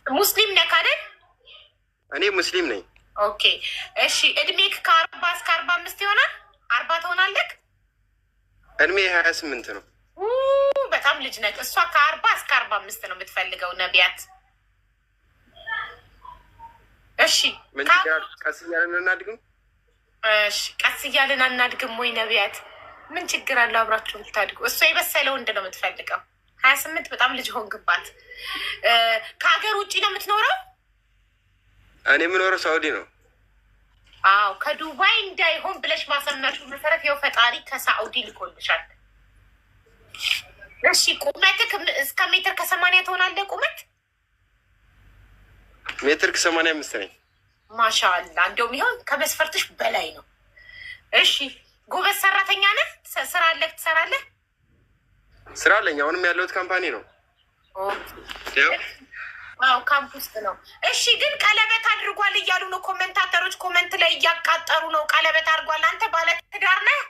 ሙስሊም ነህ አይደል? እኔ ሙስሊም ነኝ። ኦኬ እሺ። እድሜክ ከ40 እስከ 45 ይሆናል? 40 ትሆናለህ? እድሜ 28 ነው። በጣም ልጅ ነህ። እሷ ከ40 እስከ 45 ነው የምትፈልገው ነቢያት። እሺ ቀስ እያለን እናድግም። እሺ ቀስ እያለን አናድግም ወይ ነቢያት? ምን ችግር አለው አብራችሁ ልታድጉ? እሷ የበሰለ ወንድ ነው የምትፈልገው። 28 በጣም ልጅ ሆንክባት። ከሀገር ውጭ ነው የምትኖረው? እኔ የምኖረው ሳውዲ ነው። አዎ ከዱባይ እንዳይሆን ብለሽ ማሰመርሽ መሰረት ይኸው ፈጣሪ ከሳኡዲ ልኮልሻል። እሺ ቁመትክ እስከ ሜትር ከ80 ትሆናለህ? ቁመት ሜትር ከ85 ነኝ። ማሻአላ እንደውም ይሆን ከመስፈርትሽ በላይ ነው። እሺ ጎበዝ ሰራተኛ ነህ? ስራ አለህ? ትሰራለህ? ስራ አለኝ። አሁንም ያለሁት ካምፓኒ ነው። አዎ ካምፕ ውስጥ ነው። እሺ ግን ቀለበት አድርጓል እያሉ ነው ኮመንታተሮች፣ ኮመንት ላይ እያቃጠሩ ነው። ቀለበት አድርጓል። አንተ ባለትዳር ነህ?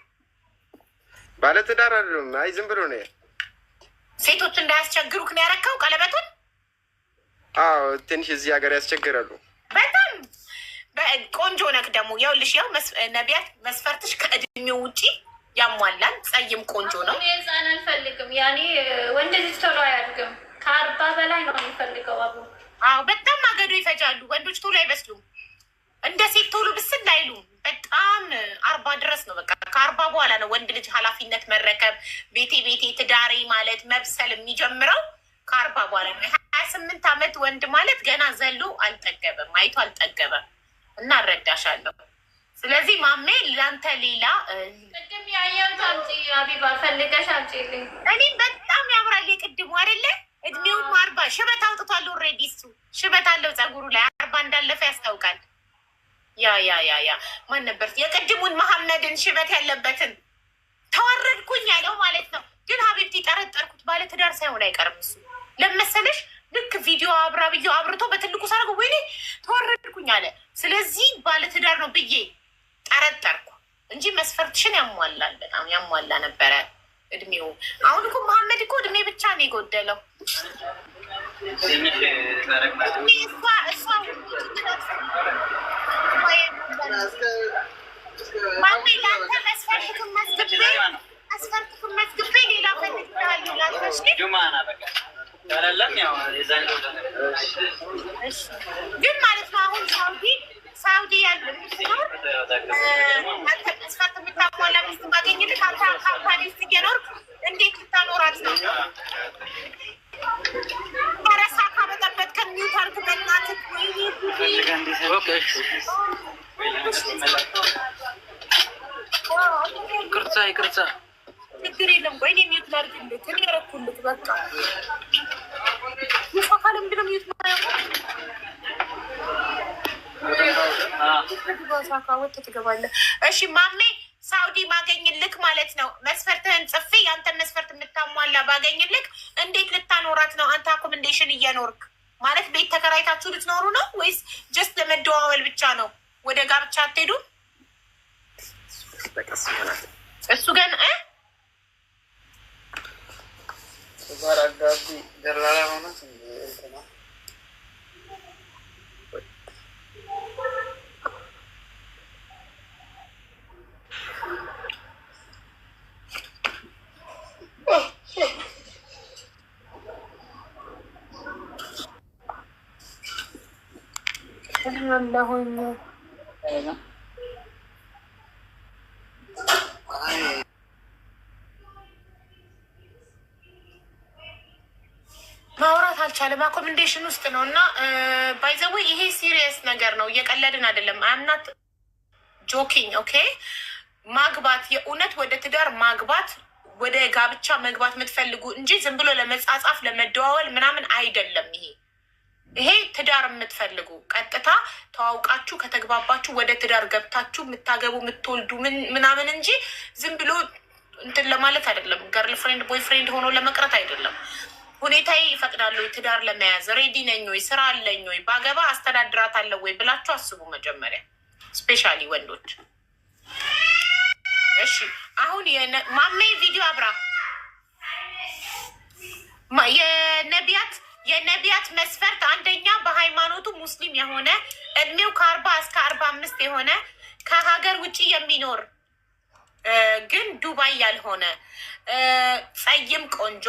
ባለትዳር አይደለም። አይ ዝም ብሎ ነው። ሴቶች እንዳያስቸግሩክ ነው ያረከው ቀለበቱን? አዎ ትንሽ እዚህ ሀገር ያስቸግራሉ በጣም። ቆንጆ ነክ ደግሞ ይኸውልሽ፣ ያው ነቢያት መስፈርትሽ ከእድሜው ውጪ ያሟላል። ጸይም ቆንጆ ነው። ህፃን አልፈልግም። ያኔ ወንድ ልጅ ቶሎ አያድግም። ከ40 በላይ ነው የሚፈልገው። አዎ በጣም አገዶ ይፈጃሉ ወንዶች፣ ቶሎ አይበስሉም። እንደ ሴት ቶሎ ብስል አይሉም። በጣም 40 ድረስ ነው። በቃ ከ40 በኋላ ነው ወንድ ልጅ ኃላፊነት መረከብ፣ ቤቴ ትዳሬ ማለት መብሰል የሚጀምረው ከ40 በኋላ ነው። 28 ዓመት ወንድ ማለት ገና ዘሎ አልጠገበም፣ አይቶ አልጠገበም። እና እረዳሻለሁ። ስለዚህ ማሜ ለአንተ ሌላ ቅድም ያየሁት አምጪ አቢባ ፈልገሽ አምጪልኝ። እኔም በጣም ያምራል የቅድሙ አይደለ? እድሜውም 40 ሽበት አውጥቷል። ኦልሬዲ እሱ ሽበት አለው ፀጉሩ ላይ 40 እንዳለፈ ያስታውቃል። ያ ማን ነበር የቅድሙን መሐመድን ሽበት ያለበትን ተዋረድኩኝ ያለው ማለት ነው። ግን ሀቢብቲ ጠረጠርኩት ባለትዳር ሳይሆን አይቀርም እሱ ለመሰለሽ። ልክ ቪዲዮ አብርቶ በትልቁ ሳርገ ወይኔ ተዋረድኩኝ አለ። ስለዚህ ባለትዳር ነው ብዬ ጠረጠርኩ እንጂ መስፈርትሽን ያሟላል። በጣም ያሟላ ነበረ እድሜው። አሁን እኮ መሐመድ እኮ እድሜ ብቻ ነው የጎደለው። ማሜ ለአንተ መስፈርትክን መዝግቤ ሌላ ፈልግልሃለሁ ላልተሽ ግን ማለት ነው። አሁን ሳውዲ ያለ መስፈርት የምታሟላ ሚስት ባገኝልህ አንተ ካምፓኒ ውስጥ እየኖርክ እንዴት ልታኖራት ነው? ረሳ ካበጠበት ከሚውታርክ በናትህ ይቅርታ ችግር የለም። ቆይ እኔ ሚዩት ላድርግልህ። እኔ ያደረኩልህ በቃ ይፋ ካለ ምንድን ነው ሚዩት ወጥተህ ትገባለህ። እሺ ማሜ ሳውዲ ባገኝልክ ማለት ነው መስፈርትህን ጽፌ ያንተን መስፈርት የምታሟላ ባገኝልክ እንዴት ልታኖራት ነው? አንተ አኮመንዴሽን እየኖርክ ማለት ቤት ተከራይታችሁ ልትኖሩ ነው ወይስ ጀስት ለመደዋወል ብቻ ነው? ወደ ጋብቻ አትሄዱም? እሱ ግን ደላላ ሆነ ማውራት አልቻለም። አኮመንዴሽን ውስጥ ነው እና ባይዘዌ ይሄ ሲሪየስ ነገር ነው፣ እየቀለድን አይደለም። አምናት ጆኪንግ ኦኬ። ማግባት የእውነት ወደ ትዳር ማግባት ወደ ጋብቻ መግባት የምትፈልጉ እንጂ ዝም ብሎ ለመጻጻፍ ለመደዋወል ምናምን አይደለም። ይሄ ትዳር የምትፈልጉ ቀጥታ ተዋውቃችሁ ከተግባባችሁ ወደ ትዳር ገብታችሁ የምታገቡ የምትወልዱ ምናምን እንጂ ዝም ብሎ እንትን ለማለት አይደለም። ገርል ፍሬንድ ቦይ ፍሬንድ ሆኖ ለመቅረት አይደለም። ሁኔታዬ ይፈቅዳል ወይ ትዳር ለመያዝ ሬዲ ነኝ ወይ ስራ አለኝ ወይ ባገባ አስተዳድራታለሁ ወይ ብላችሁ አስቡ መጀመሪያ፣ ስፔሻሊ ወንዶች። እሺ አሁን ማሜ ቪዲዮ አብራ የነቢያት መስፈርት አንደኛ በሃይማኖቱ ሙስሊም የሆነ እድሜው ከ40 እስከ 45 የሆነ ከሀገር ውጭ የሚኖር ግን ዱባይ ያልሆነ ጸይም ቆንጆ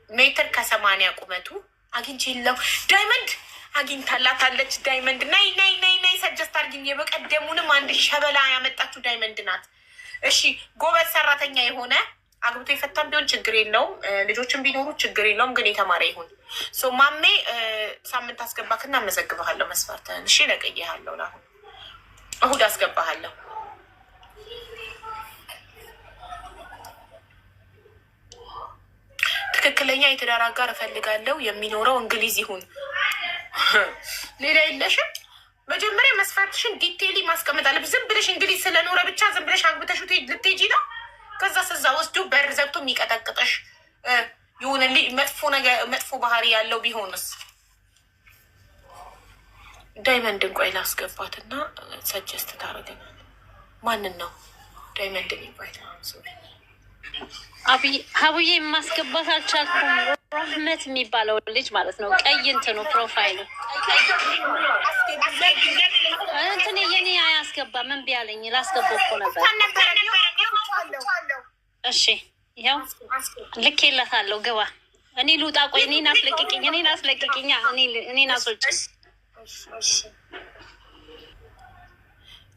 ሜትር ከ80 ቁመቱ አግኝቼለው ዳይመንድ አግኝታላታለች። ዳይመንድ ናይ ሰጀስት አርግኝ። የበቀደሙንም አንድ ሸበላ ያመጣችሁ ዳይመንድ ናት። እሺ ጎበዝ ሰራተኛ የሆነ አግብቶ የፈታም ቢሆን ችግር የለውም። ልጆችን ቢኖሩ ችግር የለውም። ግን የተማረ ይሁን። ማሜ ሳምንት አስገባክና አመዘግብሃለሁ መስፈርትህን። እሺ ነቅዬሃለሁ። ለአሁን እሁድ አስገባሃለሁ። ትክክለኛ የትዳር አጋር እፈልጋለሁ። የሚኖረው እንግሊዝ ይሁን። ሌላ የለሽም። መጀመሪያ መስፈርትሽን ዲቴይሊ ማስቀመጥ አለብሽ። ዝም ብለሽ እንግሊዝ ስለኖረ ብቻ ዝም ብለሽ አግብተሽ ልትሄጂ ነው። ከዛ ስዛ ወስዶ በር ዘግቶ የሚቀጠቅጠሽ የሆነ መጥፎ ባህሪ ያለው ቢሆንስ? ዳይመንድን ቆይ ላስገባትና ሰጀስት ታደርገናል። ማንን ነው ዳይመንድ የሚባል? ሀቡዬ የማስገባት አልቻልኩም። ራህመት የሚባለው ልጅ ማለት ነው። ቀይ እንትኑ ፕሮፋይሉ እንትን የኔ አያስገባ ምን ቢያለኝ ላስገባው እኮ ነበር። እሺ ይኸው ልኬላታለሁ። ግባ። እኔ ልውጣ። ቆይ እኔን አስለቅቅኝ። እኔን አስወጪ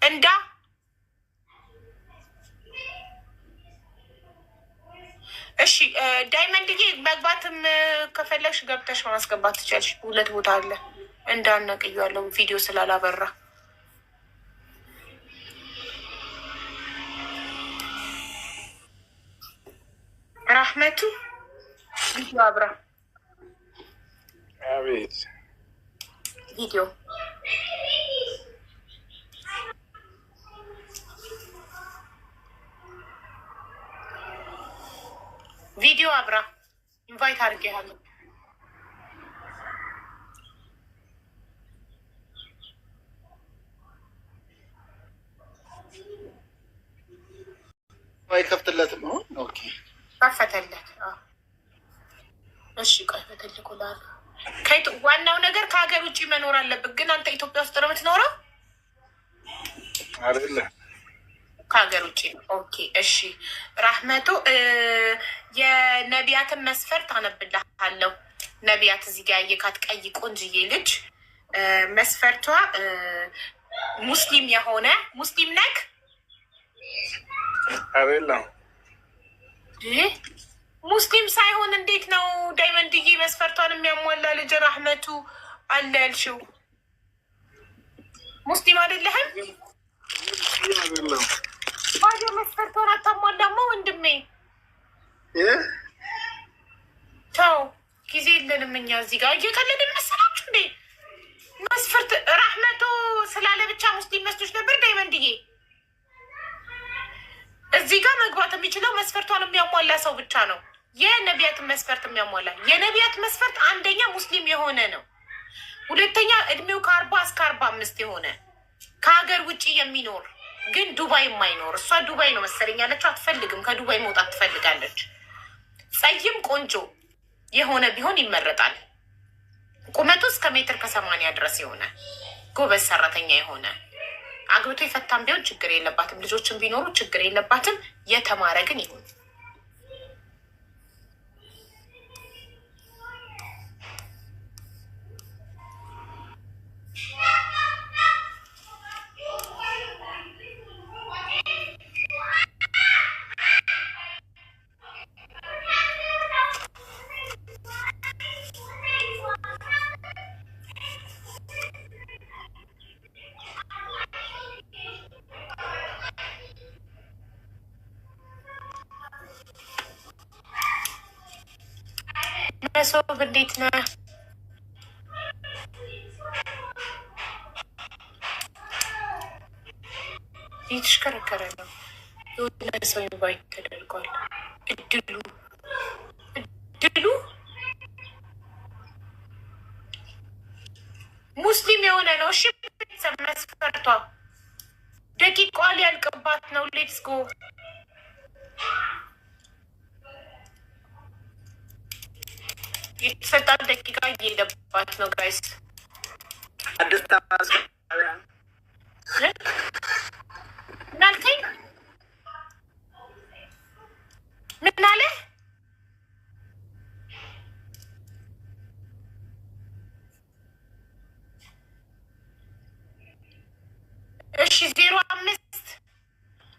እንዳ እሺ ዳይመንድዬ መግባትም ከፈለግሽ ገብተሽ ማስገባት ትችያለሽ። 2 ቦታ አለ። እንዳነቅያለው ቪዲዮ ስላላበራ ራህመቱ ቪዲዮ አብራ። አቤት ቪዲዮ ቪዲዮ አብራ። ኢንቫይት አድርጌሃለሁ። አይከፍትለትም። ኦኬ ከፈተለት። እሺ ቆይ በትልቁ ዋናው ነገር ከሀገር ውጭ መኖር አለብን። ግን አንተ ኢትዮጵያ ውስጥ ነው የምትኖረው አይደለ? ከሀገር ውጭ ነው። ኦኬ እሺ ራህመቱ የነቢያትን መስፈርት አነብልሃለሁ። ነቢያት እዚህ ጋር የካት ቀይ ቆንጅዬ ልጅ መስፈርቷ ሙስሊም የሆነ ሙስሊም ነክ አይደለ? ሙስሊም ሳይሆን እንዴት ነው ዳይመንድዬ መስፈርቷን የሚያሟላ ልጅ ራህመቱ አለ ያልሽው? ሙስሊም አይደለህም? ባዶ መስፈርቷን አታሟላማ ወንድሜ። ተው ጊዜ የለንም እኛ እዚህ ጋር እየቀለድን መሰላችሁ እንዴ? መስፈርት ራህመቱ ስላለ ብቻ ሙስሊም መስሎች ነበር ዳይመንድዬ። እዚህ ጋር መግባት የሚችለው መስፈርቷን የሚያሟላ ሰው ብቻ ነው። የነቢያትን መስፈርት የሚያሟላ የነቢያት መስፈርት አንደኛ ሙስሊም የሆነ ነው። ሁለተኛ እድሜው ከ40 እስከ 45 የሆነ ከሀገር ውጭ የሚኖር ግን ዱባይ የማይኖር። እሷ ዱባይ ነው መሰለኝ ያለችው። አትፈልግም፣ ከዱባይ መውጣት ትፈልጋለች። ጸይም ቆንጆ የሆነ ቢሆን ይመረጣል። ቁመቱ እስከ ሜትር ከ80 ድረስ የሆነ ጎበዝ ሰራተኛ የሆነ አግብቶ የፈታም ቢሆን ችግር የለባትም። ልጆችን ቢኖሩ ችግር የለባትም። የተማረ ግን ይሁን። መሶብ እንዴት ነህ? እየተሽከረከረ ነው። የሆነ ሰው ኢንቫይት ተደርጓል። እድሉ ሙስሊም የሆነ ነው። እሺ ቤተሰብ መስፈርቷ ደቂቃ ሊያልቅባት ነው። ሌትስ ጎ የተሰጣት ደቂቃ እየሄደባት ነው ጋይስ። አዲስ ምን አልከኝ? ምን አለ? እሺ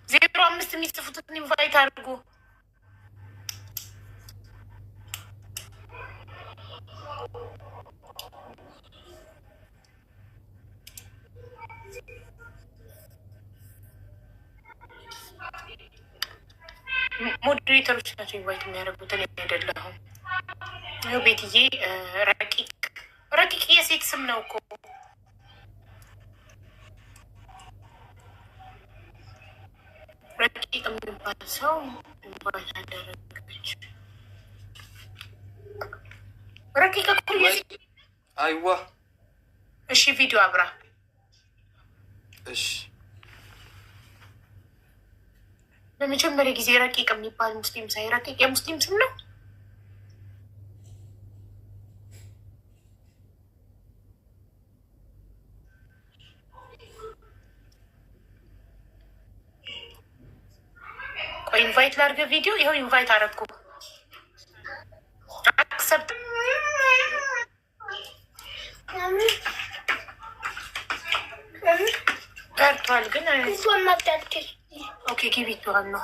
05 የሚጽፉትን ኢንቫይት አድርጉ። ሞዴሬተሮች ናቸው ኢንቫይት የሚያደርጉት፣ እኔ አይደለሁም። ቤትዬ ረቂቅ የሴት ስም ነው እኮ። ረቂቅ የሚባል ሰው ኢንቫይት አደረገች። ረቂቅ እኮ አይዋ። እሺ ቪዲዮ አብራ። እሺ ለመጀመሪያ ጊዜ ረቂቅ የሚባል ሙስሊም ሳይ፣ ረቂቅ የሙስሊም ስም ነው። ቆይ ኢንቫይት ላድርገ ቪዲዮ። ይኸው ኢንቫይት አደረኩ። አክሰፕት ቀርቷል ግን ኦኬ ጊቢቷል ነው።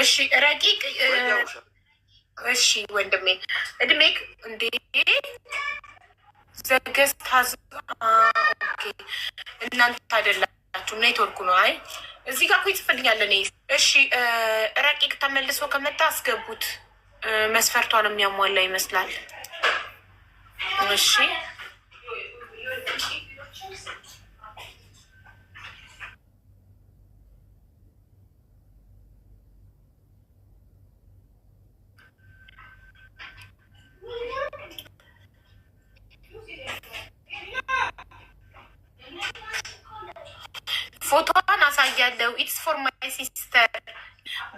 እሺ ረቂቅ እሺ ወንድሜ እድሜክ እንዴ ዘገስታዝ ኦኬ እናንተ አይደላችሁ ኔትወርኩ ነው። አይ እዚህ ጋር እኮ ይጽፍልኛል እኔ። እሺ ረቂቅ ተመልሶ ከመጣ አስገቡት። መስፈርቷን የሚያሟላ ይመስላል። እሺ ፎቶዋን አሳያለሁ። ኢትስ ፎር ማይ ሲስተር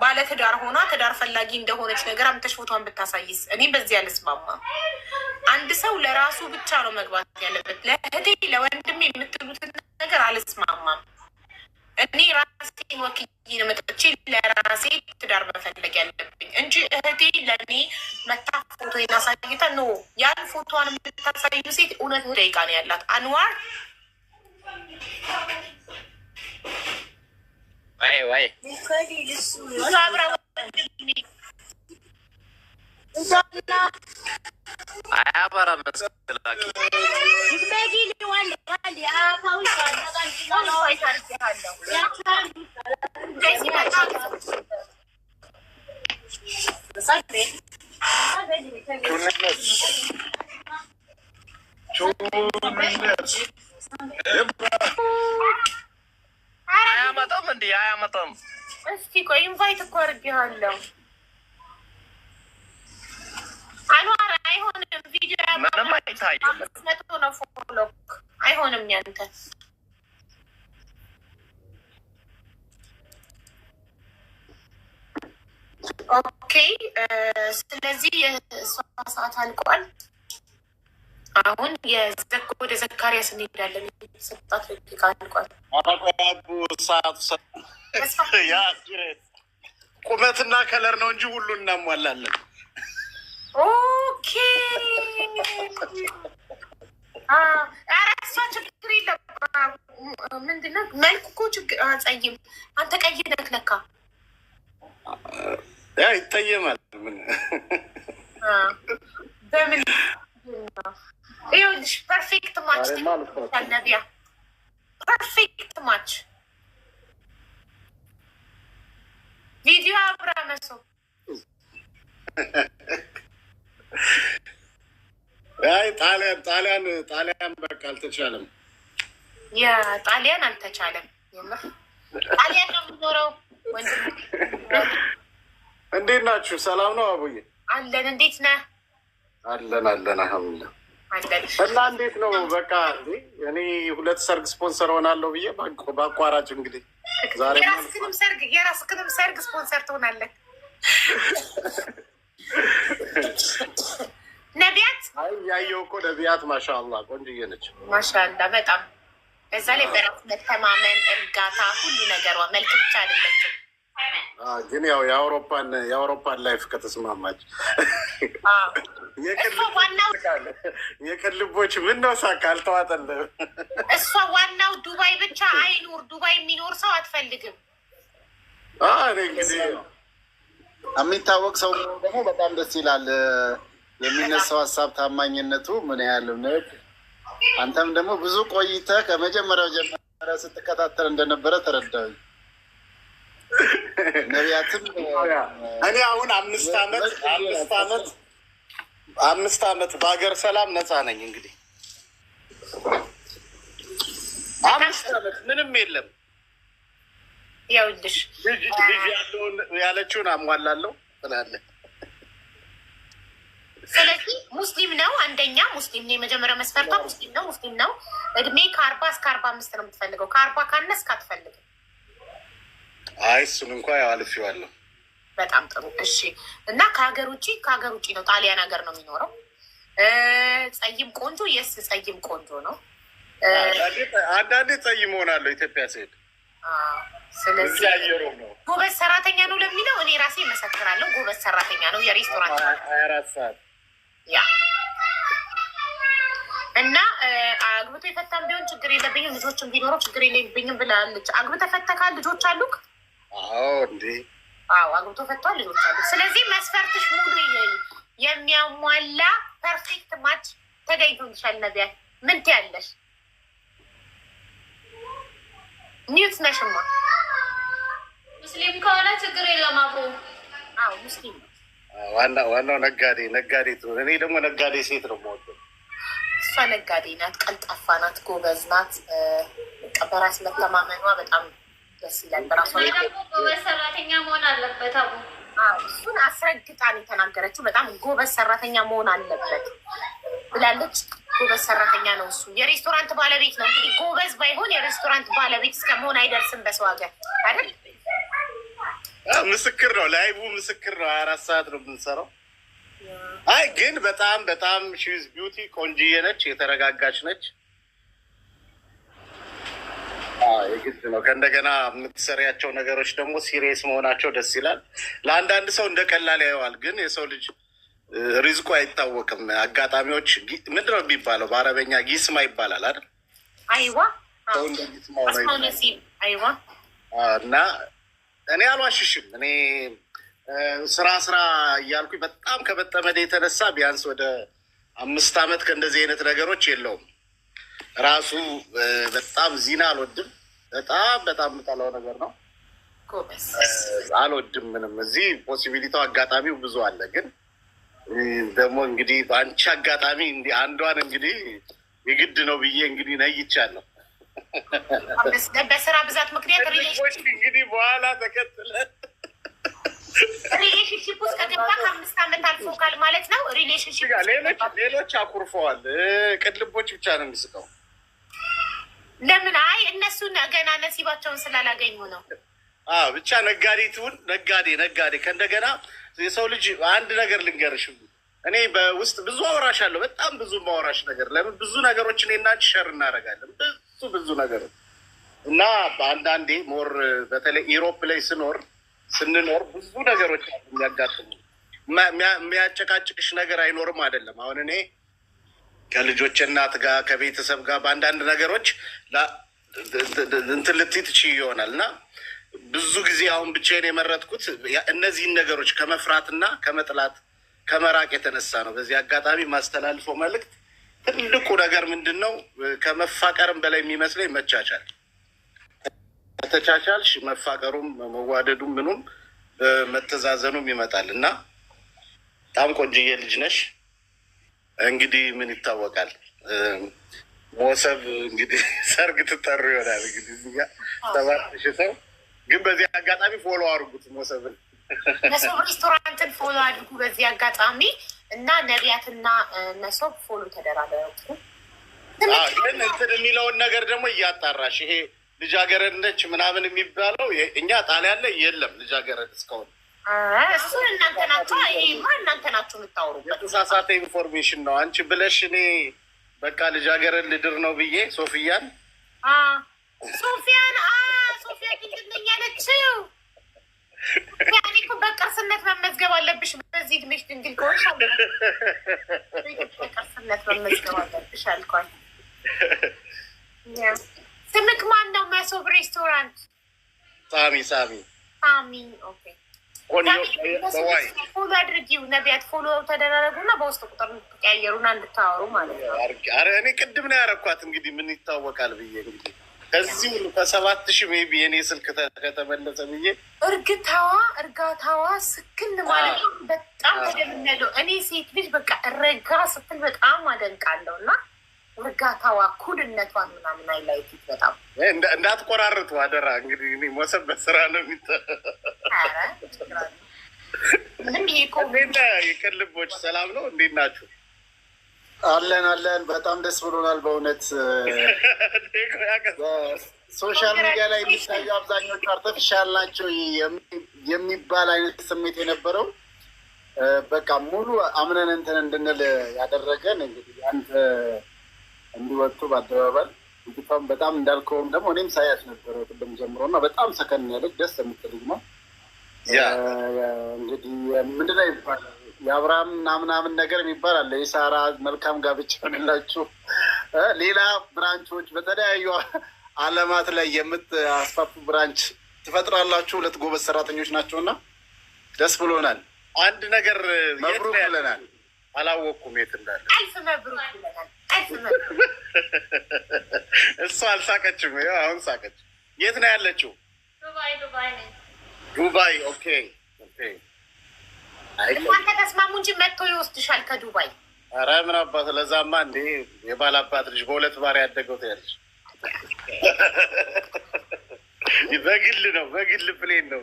ባለትዳር ሆና ትዳር ፈላጊ እንደሆነች ነገር አምተሽ ፎቶዋን ብታሳይስ? እኔ በዚህ አልስማማም። አንድ ሰው ለራሱ ብቻ ነው መግባት ያለበት። ለእህቴ ለወንድሜ የምትሉትን ነገር አልስማማም። እኔ ራሴን ወክዬ ነው መጥቼ ለራሴ ትዳር መፈለግ ያለብኝ እንጂ እህቴ ለእኔ መታ ፎቶ አሳይታ ኖ። ያን ፎቶዋን የምታሳዩ ሴት እውነት ደቂቃ ነው ያላት። አንዋር ወይ አያበራ መስላቂ አያመጣም እንዴ? አያመጣም። እስቲ ቆይ ኢንቫይት እኮ አድርጌሃለሁ። አንዋር አይሆንም። ቪዲዮ ምንም አይታይም። መቶ ነው ፎሎ አይሆንም ያንተ። ኦኬ ስለዚህ የእሷ ሰዓት አልቋል። አሁን ወደ ዘካሪያስ እንሄዳለን። ሰጣት ደቂቃ አልቋል። ቁመትና ከለር ነው እንጂ ሁሉ እናሟላለን። ኦኬ ኧረ እሷ ችግር የለም። ምንድነው መልኩ እኮ ችግር ጸይም። አንተ ቀይ ነህ ለካ። ያ ይጠየማል። ምን በምን ይኸውልሽ ፐርፌክት ማች ነቢያ፣ ፐርፌክት ማች ቪዲዮ አብራ መሶ አይ ጣሊያን በቃ አልተቻለም። የጣሊያን አልተቻለም። የምር ጣሊያን ነው የምኖረው እንዴት ናችሁ? ሰላም ነው አቡዬ? አለን። እንዴት ነህ? አለን አልሐምዱሊላህ። አለን። እና እንዴት ነው? በቃ እኔ 2 ሰርግ ስፖንሰር ሆናለሁ ብዬ በአቋራጭ እንግዲህ ዛሬ የራስህንም ሰርግ ስፖንሰር ትሆናለህ። ነቢያት ያየው እኮ ነቢያት ማሻአላህ ቆንጅዬ ነች። ማሻአላህ በጣም በዛ ላይ በራስ መተማመን፣ እርጋታ፣ ሁሉ ነገሯ መልክ ብቻ አይደለችም። ግን ያው የአውሮፓን ላይፍ ከተስማማች የቅልቦች ምን ነው ሳካ አልተዋጠልህም። እሷ ዋናው ዱባይ ብቻ አይኑር፣ ዱባይ የሚኖር ሰው አትፈልግም። እኔ እንግዲህ የሚታወቅ ሰው ደግሞ በጣም ደስ ይላል። የሚነሳው ሀሳብ ታማኝነቱ ምን ያህል እውነት። አንተም ደግሞ ብዙ ቆይተህ ከመጀመሪያው ጀምረህ ስትከታተል እንደነበረ ተረዳሁኝ። ነቢያትም እኔ አሁን 5 ዓመት በሀገር ሰላም ነፃ ነኝ። እንግዲህ 5 ዓመት ምንም የለም። ይኸውልሽ ልጅ ያለውን ያለችውን አሟላለሁ ትላለህ። ስለዚህ ሙስሊም ነው፣ አንደኛ ሙስሊም ነው። የመጀመሪያ መስፈርቷ ሙስሊም ነው። እድሜ ከ40 እስከ 45 ነው የምትፈልገው። ከ40 ካነስክ አትፈልግም። እሱን እንኳ ያው አልፌዋለሁ። በጣም ጥሩ እሺ። እና ከሀገር ውጭ ነው፣ ጣሊያን ሀገር ነው የሚኖረው። ጸይም ቆንጆ ጸይም ቆንጆ ነው። አንዳንዴ ጸይም ሆናለሁ ኢትዮጵያ ስሄድ። ስለዚህ ጎበዝ ሰራተኛ ነው ለሚለው እኔ ራሴ መሰክራለሁ። ጎበዝ ሰራተኛ ነው። የሬስቶራንት 24 ሰዓት እና አግብቶ የፈታም ቢሆን ችግር የለብኝም፣ ልጆችም ቢኖረው ችግር የለብኝም ብላለች። አግብተህ ፈተካል? ልጆች አሉክ? እንዴ አግብቶ ፈቷል፣ ልጆች አሉ። ስለዚህ መስፈርትሽ ሙሉ የሚያሟላ ፐርፌክት ማች ተገኝቶልሻል። ነቢያት ምን ትያለሽ? ኒውስ ነሽማ። ሙስሊም ከሆነ ችግር የለም። ሙስሊም ነው። ዋናው ነጋዴ ትሆን። እኔ ደግሞ ነጋዴ ሴት ነው የምወደው። እሷ ነጋዴ ናት፣ ቀልጣፋ ናት፣ ጎበዝ ናት። በራስ መተማመኗ በጣም ደስ ይላል። በራሷ ደግሞ ጎበዝ ሰራተኛ መሆን አለበት። እሱን አስረግጣን የተናገረችው በጣም ጎበዝ ሰራተኛ መሆን አለበት ብላለች። ጎበዝ ሰራተኛ ነው እሱ። የሬስቶራንት ባለቤት ነው። እንግዲህ ጎበዝ ባይሆን የሬስቶራንት ባለቤት እስከመሆን አይደርስም በሰው ሀገር አይደል? ምስክር ነው፣ ላይቡ ምስክር ነው። 24 ሰዓት ነው የምንሰራው። ግን በጣም ሺዝ ቢዩቲ ቆንጅዬ ነች፣ የተረጋጋች ነች። የግድ ነው። ከእንደገና የምትሰሪያቸው ነገሮች ደግሞ ሲሪየስ መሆናቸው ደስ ይላል። ለአንዳንድ ሰው እንደ ቀላል ያየዋል፣ ግን የሰው ልጅ ሪዝቁ አይታወቅም። አጋጣሚዎች ምንድን ነው የሚባለው? በአረበኛ ጊስማ ይባላል አይደል? አይዋ እና እኔ አልዋሽሽም። እኔ ስራ እያልኩኝ በጣም ከመጠመድ የተነሳ ቢያንስ ወደ 5 ዓመት ከእንደዚህ አይነት ነገሮች የለውም። ራሱ በጣም ዚና አልወድም። በጣም የምጠላው ነገር ነው። አልወድም ምንም። እዚህ ፖሲቢሊቲው አጋጣሚው ብዙ አለ። ግን ደግሞ እንግዲህ በአንቺ አጋጣሚ አንዷን እንግዲህ የግድ ነው ብዬ እንግዲህ ነይቻለሁ። በስራ ብዛት ምክንያት እንግዲህ በኋላ ተከትለ ሪሌሽንሽፕ ውስጥ ከገባ ከ5 ዓመት አልፎካል ማለት ነው። ሪሌሽንሽፕ ሌሎች አኩርፈዋል። ቅልቦች ብቻ ነው የሚስቀው። ለምን? እነሱ ገና ነሲባቸውን ስላላገኙ ነው። ብቻ ነጋዴ ትሁን ነጋዴ ከእንደገና የሰው ልጅ አንድ ነገር ልንገርሽ፣ እኔ በውስጥ ብዙ አወራሻለሁ፣ በጣም ብዙ ማወራሽ ነገር። ለምን ብዙ ነገሮች እኔና አንቺ ሸር እናደርጋለን፣ ብዙ ነገሮች እና በአንዳንዴ ሞር በተለይ ኢሮፕ ላይ ስንኖር ብዙ ነገሮች የሚያጋጥሙ የሚያጨቃጭቅሽ ነገር አይኖርም አይደለም። አሁን እኔ ከልጆች እናት ጋር ከቤተሰብ ጋር በአንዳንድ ነገሮች እንትን ልትይ ትችይ ይሆናል እና ብዙ ጊዜ አሁን ብቻዬን የመረጥኩት እነዚህን ነገሮች ከመፍራትና ከመጥላት ከመራቅ የተነሳ ነው። በዚህ አጋጣሚ ማስተላልፈው መልእክት ትልቁ ነገር ምንድን ነው? ከመፋቀርም በላይ የሚመስለኝ መቻቻል። ከተቻቻልሽ መፋቀሩም መዋደዱም ምኑም መተዛዘኑም ይመጣል እና በጣም ቆንጅዬ ልጅ ነሽ። እንግዲህ ምን ይታወቃል፣ ሞሰብ እንግዲህ ሰርግ ትጠሩ ይሆናል። እንግዲህ እዚህ ጋር 7,000 ሰው ግን በዚህ አጋጣሚ ፎሎ አድርጉት ሞሰብን መሶብ ሬስቶራንትን ፎሎ አድርጉ በዚህ አጋጣሚ እና ነቢያትና መሶብ ፎሎ ተደራደሩ። ግን እንትን የሚለውን ነገር ደግሞ እያጣራሽ ይሄ ልጃገረድ ነች ምናምን የሚባለው እኛ ጣሊያን ላይ የለም። ልጃገረድ እስካሁን እሱ እናንተ ናችሁ። ይሄማ እናንተ ናችሁ የምታወሩበት። የተሳሳተ ኢንፎርሜሽን ነው። አንቺ ብለሽ እኔ በቃ ልጃገረድ ልድር ነው ብዬ ሶፊያን ሶፊያ ግንድነኛ ነችው። ያኔ እኮ በቅርስነት መመዝገብ አለብሽ። በዚህ እድሜሽ ድንግል ከሆንሽ በቅርስነት መመዝገብ አለብሽ አልኳል። ስምክ ማን ነው? መሶብ ሬስቶራንት ሳሚ ኦኬ። ፎሎ አድርጊው። ነቢያት ፎሎ ተደራረጉና በውስጥ ቁጥር እንድትቀያየሩና እንድታወሩ ማለት ነው። እኔ ቅድም ነው ያረኳት። እንግዲህ ምን ይታወቃል ብዬ እንግዲህ ከዚህ ሁሉ ከ7,000 ሜይ ቢ የኔ ስልክ ከተመለሰ ብዬ እርጋታዋ ስክን ማለት ነው። በጣም ተደምኛለሁ። እኔ ሴት ልጅ በቃ ረጋ ስትል በጣም አደንቃለሁ እና እርጋታዋ ኩልነቷን ምናምን አይላይት በጣም እንዳትቆራርጡ አደራ። እንግዲህ እኔ ሞሰብ በስራ ነው ምንም ይሄ የቅልቦች ሰላም ነው። እንዴት ናችሁ? አለን በጣም ደስ ብሎናል በእውነት። ሶሻል ሚዲያ ላይ የሚታዩ አብዛኞቹ አርተፊሻል ናቸው የሚባል አይነት ስሜት የነበረው በቃ ሙሉ አምነን እንትን እንድንል ያደረገን እንግዲህ አንተ እንዲወጡ በአደባባይ እንግዲህ በጣም እንዳልከውም ደግሞ እኔም ሳያት ነበረ ቅድም ጀምሮ እና በጣም ሰከን ያለች ደስ የምትልጅ ነው። እንግዲህ ምንድን ነው ይባላል የአብርሃም ምናምን ነገር የሚባል አለ። የሳራ መልካም ጋብቻ ሆንላችሁ። ሌላ ብራንቾች በተለያዩ አለማት ላይ የምታስፋፉ ብራንች ትፈጥራላችሁ። 2 ጎበዝ ሰራተኞች ናቸውና ደስ ብሎናል። አንድ ነገር መብሩክ ብለናል። አላወቅኩም የት እንዳለ። አልፍ መብሩክ ብለናል። እሱ አልሳቀችም። አሁን ሳቀች። የት ነው ያለችው? ዱባይ። ኦኬ እናንተ ተስማሙ እንጂ መጥቶ ይወስድሻል ከዱባይ። ኧረ ምን አባት ለዛማ እንዴ የባላባት ልጅ በ2 ባር ያደገው ትያለሽ። በግል ፕሌን ነው።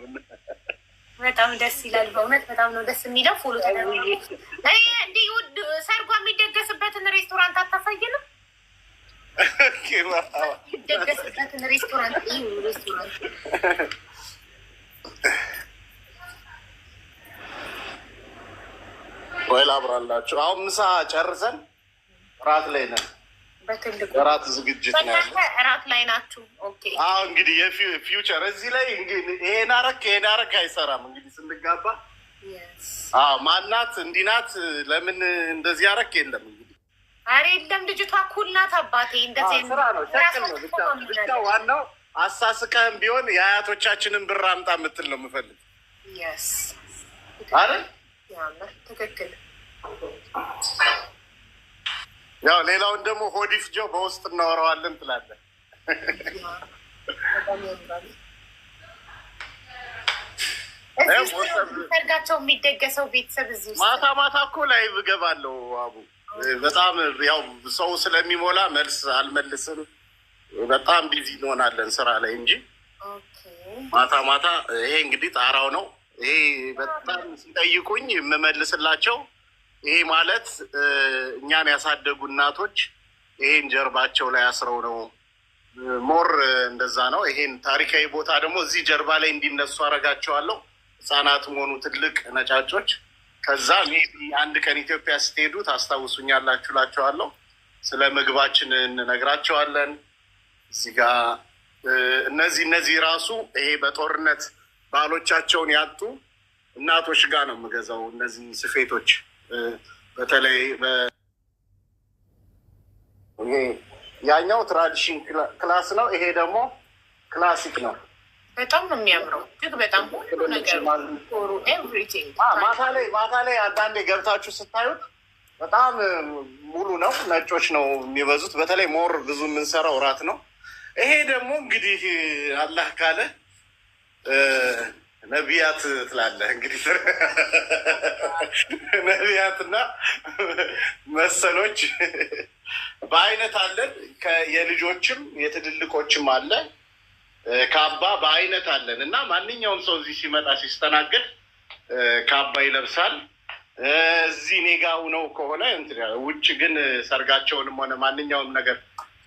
በጣም ደስ ይላል በእውነት በጣም ነው ደስ የሚለው። ፎሎ ተደርጎ እንዲህ ውድ ሰርጓ የሚደገስበትን ሬስቶራንት አታሳየንም? የሚደገስበትን ሬስቶራንት ወይ ላብራላችሁ። አሁን ምሳ ጨርሰን እራት ላይ ነን። በትልቁ እራት ዝግጅት ነው ያለው። እራት ላይ ናችሁ? ኦኬ። አዎ እንግዲህ የፊውቸር እዚህ ላይ እንግዲህ ይሄን አረክ አይሰራም። እንግዲህ ስንጋባ ማናት እንዲናት ለምን እንደዚህ አረክ የለም። እንግዲህ ኧረ የለም ልጅቷ ኩል ናት አባቴ። እንደዚህ ስራ ነው ሸክል ነው ብቻ ዋናው አሳስቀህም ቢሆን የአያቶቻችንን ብር አምጣ የምትል ነው የምፈልግ። አረ ትክክል። ያው ሌላውን ደግሞ ሆዲፍ ጆ በውስጥ እናወራዋለን ትላለን። ሰርጋቸው የሚደገሰው ቤተሰብ እዚህ ማታ እኮ ላይቭ እገባለሁ። አቡ በጣም ያው ሰው ስለሚሞላ መልስ አልመልስም። በጣም ቢዚ እንሆናለን ስራ ላይ እንጂ ማታ ይሄ እንግዲህ ጣራው ነው። ይሄ በጣም ሲጠይቁኝ የምመልስላቸው ይሄ ማለት እኛን ያሳደጉ እናቶች ይሄን ጀርባቸው ላይ አስረው ነው። ሞር እንደዛ ነው። ይሄን ታሪካዊ ቦታ ደግሞ እዚህ ጀርባ ላይ እንዲነሱ አደርጋቸዋለሁ። ህጻናትም ሆኑ ትልቅ ነጫጮች። ከዛ ሜቢ አንድ ቀን ኢትዮጵያ ስትሄዱ ታስታውሱኛላችሁ እላቸዋለሁ። ስለ ምግባችን እንነግራቸዋለን። እዚህ ጋ እነዚህ ራሱ ይሄ በጦርነት ባሎቻቸውን ያጡ እናቶች ጋር ነው የምገዛው። እነዚህ ስፌቶች በተለይ ያኛው ትራዲሽን ክላስ ነው። ይሄ ደግሞ ክላሲክ ነው። በጣም ነው የሚያምረው። እጅግ በጣም ሁሉ ነገር ማታ ላይ አንዳንዴ ገብታችሁ ስታዩት በጣም ሙሉ ነው። ነጮች ነው የሚበዙት። በተለይ ሞር ብዙ የምንሰራው እራት ነው። ይሄ ደግሞ እንግዲህ አላህ ካለ ነቢያት ትላለህ እንግዲህ ነቢያትና መሰሎች በአይነት አለን። የልጆችም የትልልቆችም አለ። ካባ በአይነት አለን እና ማንኛውም ሰው እዚህ ሲመጣ ሲስተናገድ ካባ ይለብሳል። እዚህ ኔጋው ነው ከሆነ ውጭ ግን ሰርጋቸውንም ሆነ ማንኛውም ነገር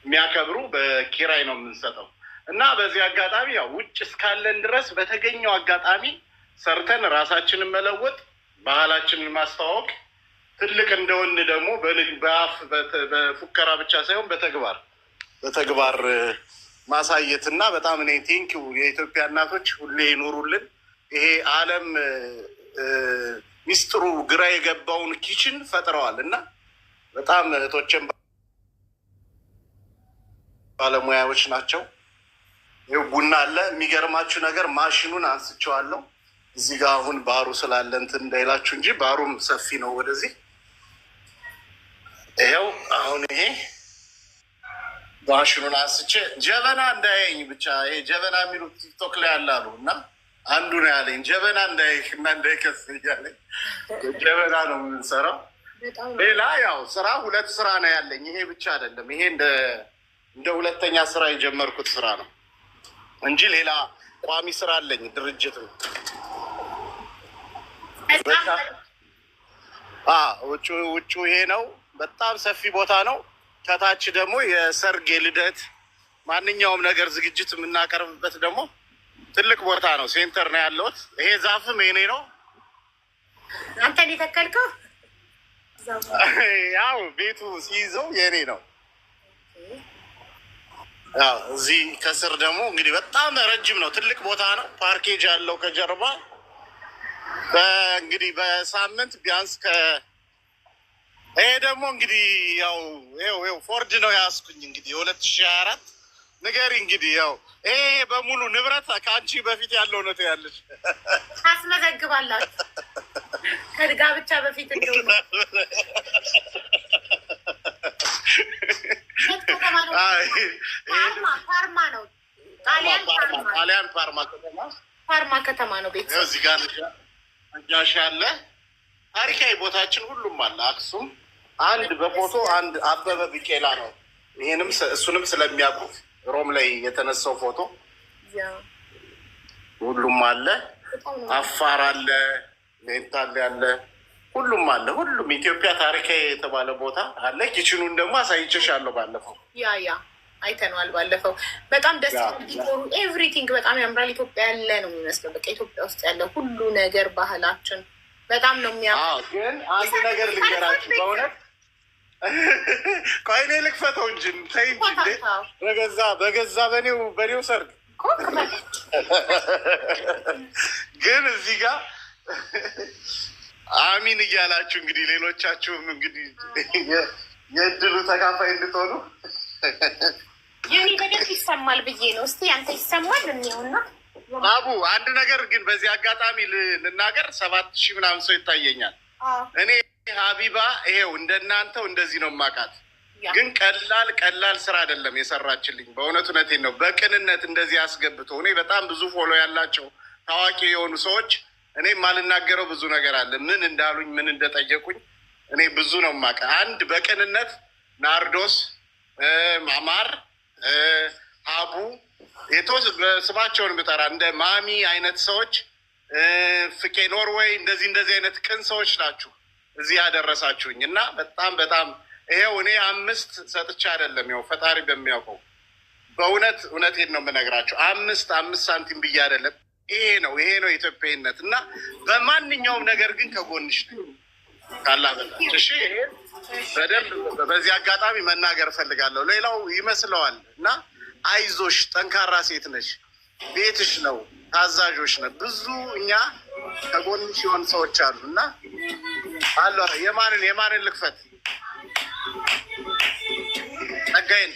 የሚያከብሩ በኪራይ ነው የምንሰጠው እና በዚህ አጋጣሚ ያው ውጭ እስካለን ድረስ በተገኘው አጋጣሚ ሰርተን ራሳችንን መለወጥ፣ ባህላችንን ማስተዋወቅ፣ ትልቅ እንደወንድ ደግሞ በአፍ በፉከራ ብቻ ሳይሆን በተግባር ማሳየት እና በጣም እኔ ቴንኪው የኢትዮጵያ እናቶች ሁሌ ይኑሩልን። ይሄ ዓለም ሚስጥሩ ግራ የገባውን ኪችን ፈጥረዋል እና በጣም እህቶችን ባለሙያዎች ናቸው። ይኸው ቡና አለ። የሚገርማችሁ ነገር ማሽኑን አንስቼዋለሁ እዚህ ጋር አሁን ባሩ ስላለ እንትን እንዳይላችሁ እንጂ ባሩም ሰፊ ነው። ወደዚህ ይኸው አሁን ይሄ ማሽኑን አንስቼ ጀበና እንዳያየኝ ብቻ ይሄ ጀበና የሚሉት ቲክቶክ ላይ ያላሉ እና አንዱ ነው ያለኝ ጀበና እንዳይህ እና እንዳይከስ እያለኝ ጀበና ነው የምንሰራው። ሌላ ያው ስራ 2 ስራ ነው ያለኝ። ይሄ ብቻ አይደለም። ይሄ እንደ ሁለተኛ ስራ የጀመርኩት ስራ ነው እንጂ ሌላ ቋሚ ስራ አለኝ። ድርጅት ነው። ውጩ ይሄ ነው። በጣም ሰፊ ቦታ ነው። ከታች ደግሞ የሰርግ የልደት ማንኛውም ነገር ዝግጅት የምናቀርብበት ደግሞ ትልቅ ቦታ ነው። ሴንተር ነው ያለሁት። ይሄ ዛፍም የኔ ነው። አንተን የተከልከው? ያው ቤቱ ሲይዘው የኔ ነው። ያው እዚህ ከስር ደግሞ እንግዲህ በጣም ረጅም ነው። ትልቅ ቦታ ነው። ፓርኬጅ ያለው ከጀርባ እንግዲህ በሳምንት ቢያንስ ይሄ ደግሞ እንግዲህ ያው ፎርድ ነው ያስኩኝ እንግዲህ የ2024 ንገሪ እንግዲህ ያው ይሄ በሙሉ ንብረት ከአንቺ በፊት ያለው ነው ያለች ታስመዘግባላችሁ ከጋብቻ በፊት እንደሆነ ፓርማ ነው። ጣሊያን ፓርማ ከተማ ነው። ቤት እዚህ ጋር አጃሽ አለ። ታሪካዊ ቦታችን ሁሉም አለ። አክሱም አንድ በፎቶ አንድ አበበ ቢቄላ ነው። ይሄንም እሱንም ስለሚያውቁት ሮም ላይ የተነሳው ፎቶ ሁሉም አለ። አፋር አለ፣ ሜንታሌ አለ፣ ሁሉም አለ። ሁሉም ኢትዮጵያ ታሪካዊ የተባለ ቦታ አለ። ኪችኑን ደግሞ አሳይቼሻለሁ ባለፈው። ያ አይተነዋል ባለፈው። በጣም ደስ ዲኮሩ ኤቭሪቲንግ በጣም ያምራል። ኢትዮጵያ ያለ ነው የሚመስለው። በቃ ኢትዮጵያ ውስጥ ያለ ሁሉ ነገር ባህላችን በጣም ነው ግን አንድ ነገር ልንገራችሁ በእውነት ቆይ እኔ ልክፈተው እንጂ ተይ እንጂ በገዛ በኔው ሰርግ ግን እዚህ ጋር አሚን እያላችሁ እንግዲህ ሌሎቻችሁም እንግዲህ የእድሉ ተካፋይ እንድትሆኑ የኔ በደንብ ይሰማል ብዬ ነው። እስቲ አንተ ይሰማል የሚሆንና አቡ አንድ ነገር ግን በዚህ አጋጣሚ ልናገር 7,000 ምናምን ሰው ይታየኛል። እኔ ሀቢባ ይሄው እንደናንተው እንደዚህ ነው የማውቃት። ግን ቀላል ስራ አይደለም የሰራችልኝ። በእውነት እውነቴን ነው። በቅንነት እንደዚህ አስገብቶ እኔ በጣም ብዙ ፎሎ ያላቸው ታዋቂ የሆኑ ሰዎች እኔ የማልናገረው ብዙ ነገር አለ። ምን እንዳሉኝ ምን እንደጠየቁኝ እኔ ብዙ ነው የማውቃት። አንድ በቅንነት ናርዶስ፣ ማማር፣ ሀቡ ስማቸውን ብጠራ እንደ ማሚ አይነት ሰዎች ፍቄ ኖርዌይ እንደዚህ አይነት ቅን ሰዎች ናችሁ እዚህ ያደረሳችሁኝ እና በጣም ይሄው እኔ 5 ሰጥቼ አይደለም ያው ፈጣሪ በሚያውቀው በእውነት እውነቴን ነው የምነግራቸው 5 ሳንቲም ብዬ አይደለም። ይሄ ነው ኢትዮጵያዊነት እና በማንኛውም ነገር ግን ከጎንሽ ነው ካላበላች። እሺ በደንብ በዚህ አጋጣሚ መናገር እፈልጋለሁ። ሌላው ይመስለዋል እና አይዞሽ ጠንካራ ሴት ነሽ፣ ቤትሽ ነው፣ ታዛዦች ነው። ብዙ እኛ ከጎንሽ የሆኑ ሰዎች አሉ እና አለ የማንን ልክፈት? ጸጋዬን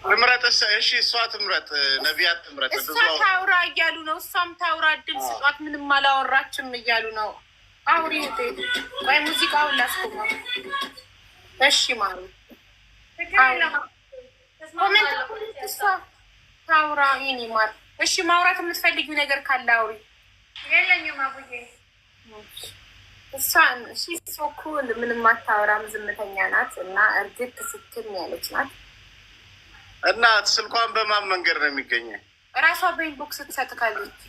ትምረጥ። እሺ እሷ ትምረጥ፣ ነቢያት ትምረጥ። እሷ ታውራ እያሉ ነው። እሷም ታውራ፣ እድል ስጧት። ምንም አላወራችም እያሉ ነው። አውሪ ወይ ሙዚቃውን ላስቆማ። እሺ ማሩ እሷ ታውራ ይኔ ማር። እሺ ማውራት የምትፈልጊው ነገር ካለ አውሪ። የለኝም አቡዬ። እሷ ሶኩል ምንም አታወራም፣ ዝምተኛ ናት እና እርግጥ ትስክል ያለች ናት። እና ስልኳን በማን መንገድ ነው የሚገኘው? እራሷ በኢንቦክስ ትሰጥካለች።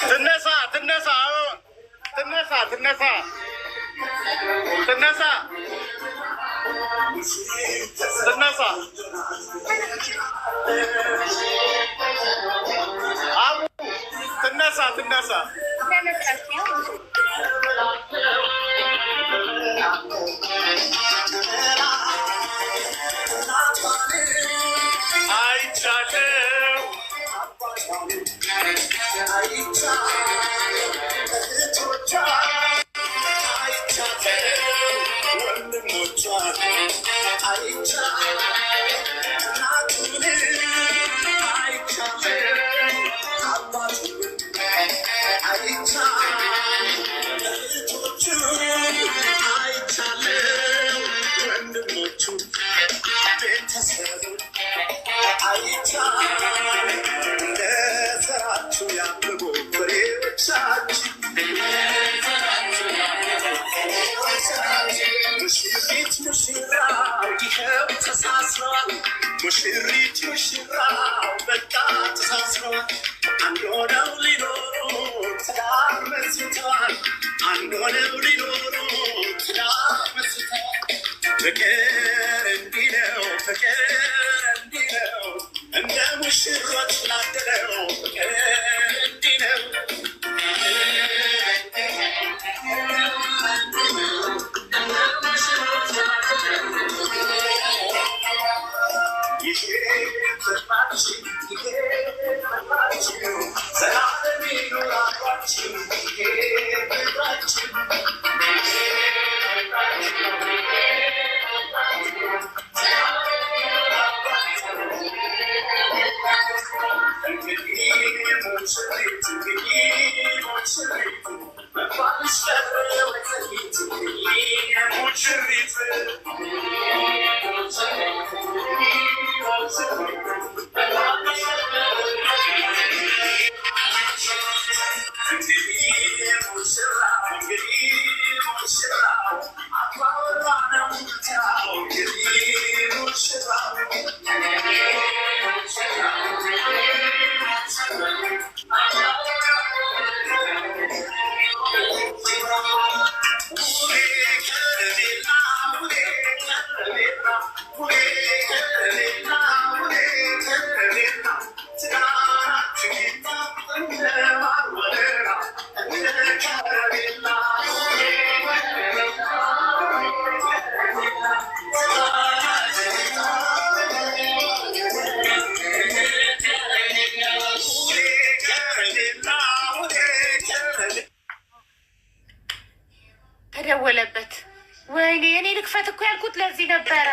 ትነሳ ትነሳ ትነሳ ትነሳ ትነሳ ትነሳ አቡ ትነሳ ትነሳ አይቻለው ሙሽሪት ሙሽራው በቃ ተሳስረዋል። አንድ ሆነው ሊኖሩ ትዳር መስርተዋል። አንድ ሆነው ሊኖሩ ትዳር መስርተዋል። ፍቅር እንዲህ ነው፣ ፍቅር እንዲህ ነው፣ እንደ ሙሽሮች ላደለው ፍቅር እንዲህ ነው። ተደወለበት። ወይኔ እኔ ልክፈት እኮ ያልኩት ለዚህ ነበረ።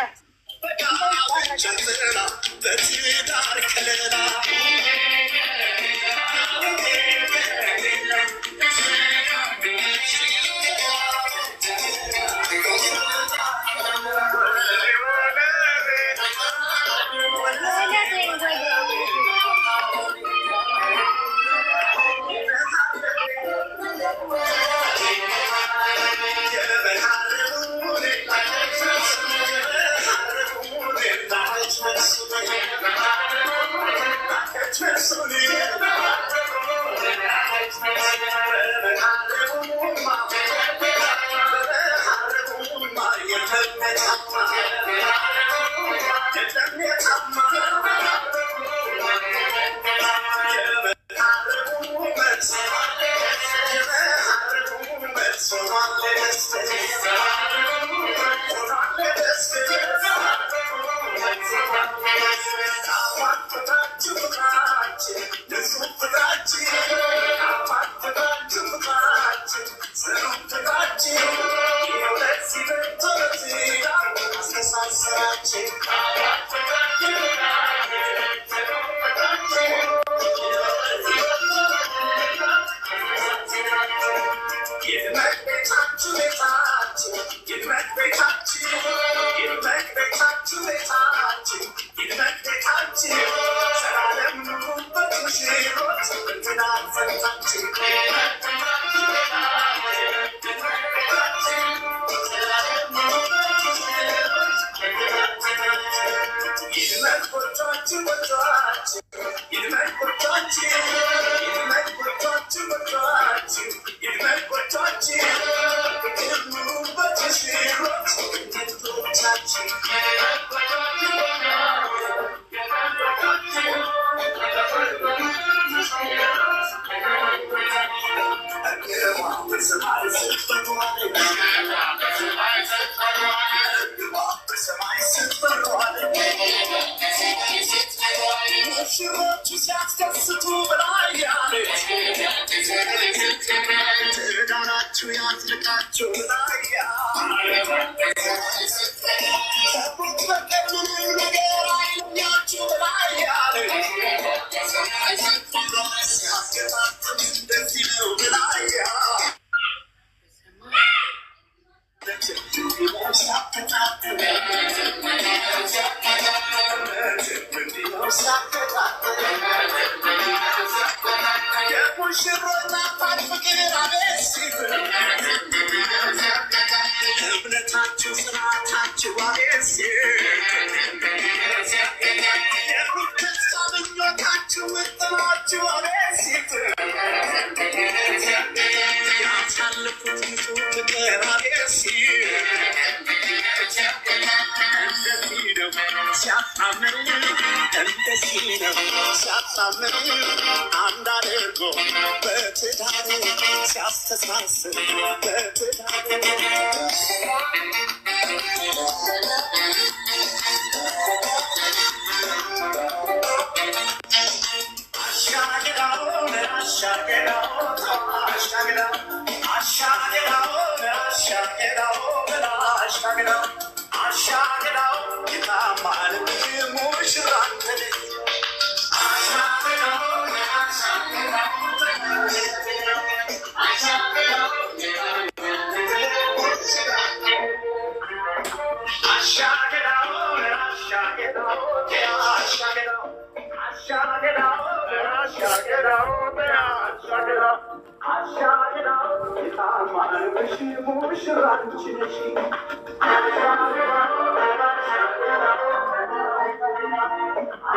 Mama.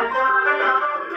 I'm